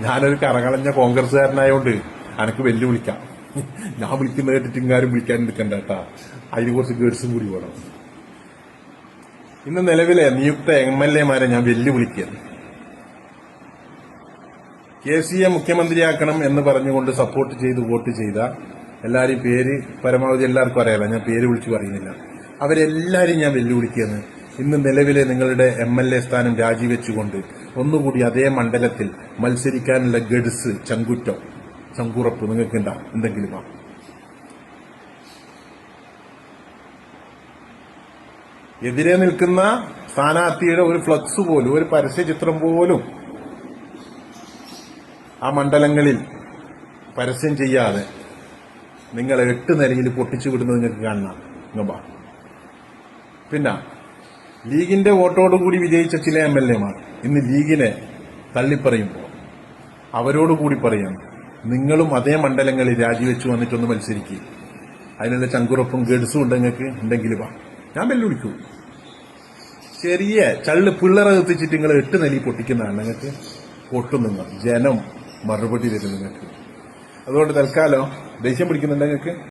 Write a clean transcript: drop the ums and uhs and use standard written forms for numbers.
ഞാനൊരു കറകളഞ്ഞ കോൺഗ്രസ്സുകാരനായോണ്ട് അനക്ക് വെല്ലുവിളിക്കാം. ഞാൻ വിളിക്കുന്ന കേട്ടിട്ട് ഇങ്ങാരും വിളിക്കാൻ നിൽക്കണ്ട കേട്ടാ. അതിന് കുറച്ച് ഗേഡ്സും കൂടി വേണം. ഇന്ന് നിലവിലെ നിയുക്ത MLA-മാരെ ഞാൻ വെല്ലുവിളിക്കുകയാണ്. KCയെ മുഖ്യമന്ത്രിയാക്കണം എന്ന് പറഞ്ഞുകൊണ്ട് സപ്പോർട്ട് ചെയ്ത് വോട്ട് ചെയ്ത എല്ലാവരെയും പേര് പരമാവധി എല്ലാവർക്കും അറിയാലോ, ഞാൻ പേര് വിളിച്ചു പറയുന്നില്ല. അവരെല്ലാവരെയും ഞാൻ വെല്ലുവിളിക്കുകയാണ്. ഇന്ന് നിലവിലെ നിങ്ങളുടെ MLA സ്ഥാനം രാജിവെച്ചുകൊണ്ട് ഒന്നുകൂടി അതേ മണ്ഡലത്തിൽ മത്സരിക്കാനുള്ള ഗഡ്സ്, ചങ്കുറപ്പ് നിങ്ങൾക്ക് എന്തെങ്കിലും എതിരെ നിൽക്കുന്ന സ്ഥാനാർത്ഥിയുടെ ഒരു ഫ്ലക്സ് പോലും, ഒരു പരസ്യ ചിത്രം പോലും ആ മണ്ഡലങ്ങളിൽ പരസ്യം ചെയ്യാതെ നിങ്ങൾ 8 നിലയിൽ പൊട്ടിച്ചു വിടുന്നത് നിങ്ങൾക്ക് കാണണം. പിന്നെ ലീഗിന്റെ വോട്ടോടുകൂടി വിജയിച്ച ചില MLA-മാർ ഇന്ന് ലീഗിനെ തള്ളിപ്പറയുമ്പോൾ അവരോടുകൂടി പറയാം, നിങ്ങളും അതേ മണ്ഡലങ്ങളിൽ രാജിവെച്ചു വന്നിട്ടൊന്ന് മത്സരിക്കുക. അതിനുള്ള ചങ്കുറപ്പും ഗഡ്സും ഉണ്ടെങ്കിൽ ഞാൻ വെല്ലുവിളിക്കൂ. ചെറിയ പിള്ളറ എത്തിച്ചിട്ട് നിങ്ങൾ 8 നിലയിൽ പൊട്ടിക്കുന്നതാണ് നിങ്ങൾക്ക് പൊട്ടും. നിങ്ങൾ ജനം മറുപടി തരും നിങ്ങൾക്ക്. അതുകൊണ്ട് തൽക്കാലം ദേഷ്യം പിടിക്കുന്നുണ്ട് നിങ്ങൾക്ക്.